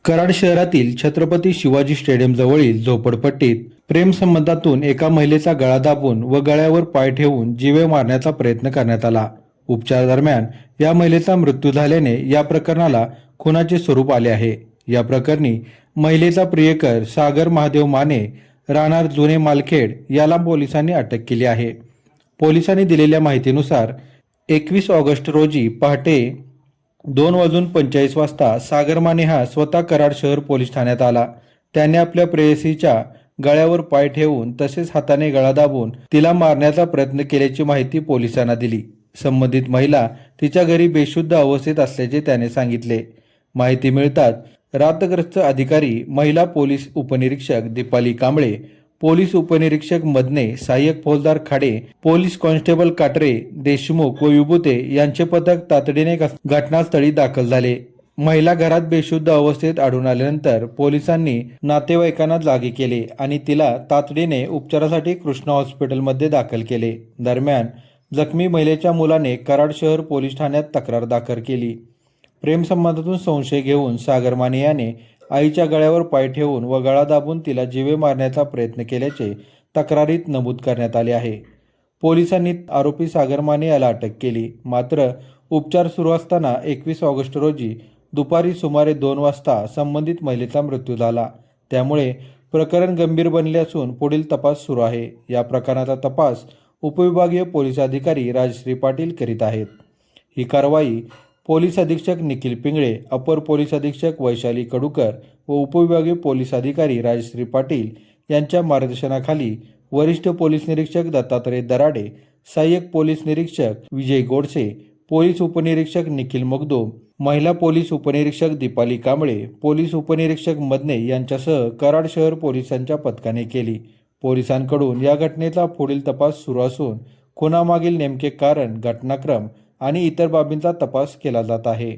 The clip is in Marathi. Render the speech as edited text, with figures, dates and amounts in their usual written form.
कराड शहरातील छत्रपती शिवाजी स्टेडियम जवळील झोपडपट्टीत प्रेमसंबंधातून एका महिलेचा गळा दाबून व गळ्यावर पाय ठेवून जीवे मारण्याचा प्रयत्न करण्यात आला। उपचार दरम्यान या महिलेचा मृत्यू झाल्याने या प्रकरणाला खुनाचे स्वरूप आले आहे। या प्रकरणी महिलेचा प्रियकर सागर महादेव माने राहणार जुने मालखेड याला पोलिसांनी अटक केली आहे। पोलिसांनी दिलेल्या माहितीनुसार 21 ऑगस्ट रोजी पहाटे 2:45 वाजता सागर माने हा स्वतः कराड शहर पोलीस ठाण्यात आला। त्याने आपल्या प्रेयसीच्या गळ्यावर पाय ठेवून तसेच हाताने गळा दाबून तिला मारण्याचा प्रयत्न केल्याची माहिती पोलिसांना दिली। संबंधित महिला तिच्या घरी बेशुद्ध अवस्थेत असल्याचे त्याने सांगितले। माहिती मिळताच रातग्रस्त अधिकारी महिला पोलीस उपनिरीक्षक दीपाली कांबळे, पोलीस उपनिरीक्षक मदने, सहाय्यक फौजदार खाडे, पोलीस कॉन्स्टेबल काटरे, देशमुख व विभूते यांचे पथक तातडीने घटनास्थळी दाखल झाले। महिला घरात बेशुद्ध अवस्थेत आढळून आल्यानंतर पोलिसांनी नातेवाईकांना जागे केले आणि तिला तातडीने उपचारासाठी कृष्णा हॉस्पिटलमध्ये दाखल केले। दरम्यान जखमी महिलेच्या मुलाने कराड शहर पोलीस ठाण्यात तक्रार दाखल केली। प्रेमसंबंधातून संशय घेऊन सागर माने याने आईच्या गळ्यावर पाय ठेवून व गळा दाबून तिला जीवे मारण्याचा प्रयत्न केल्याचे तक्रारीत नमूद करण्यात आले आहे। पोलिसांनी आरोपी सागर माने याला अटक केली। मात्र उपचार सुरू असताना 21 ऑगस्ट रोजी दुपारी सुमारे 2 वाजता संबंधित महिलेचा मृत्यू झाला। त्यामुळे प्रकरण गंभीर बनले असून पुढील तपास सुरू आहे। या प्रकरणाचा तपास उपविभागीय पोलीस अधिकारी राजश्री पाटील करीत आहेत। ही कारवाई पोलीस अधीक्षक निखिल पिंगळे, अपर पोलीस अधीक्षक वैशाली कडूकर व उपविभागीय पोलीस अधिकारी राजश्री पाटील यांच्या मार्गदर्शनाखाली वरिष्ठ पोलीस निरीक्षक दत्तात्रय दराडे, सहाय्यक पोलीस निरीक्षक विजय गोडसे, पोलीस उपनिरीक्षक निखिल मगदूम, महिला पोलीस उपनिरीक्षक दीपाली कांबळे, पोलीस उपनिरीक्षक मदने यांच्यासह कराड शहर पोलिसांच्या पथकाने केली। पोलिसांकडून या घटनेचा पुढील तपास सुरू असून खुनामागील नेमके कारण, घटनाक्रम आणि इतर बाबींचा तपास केला जात आहे।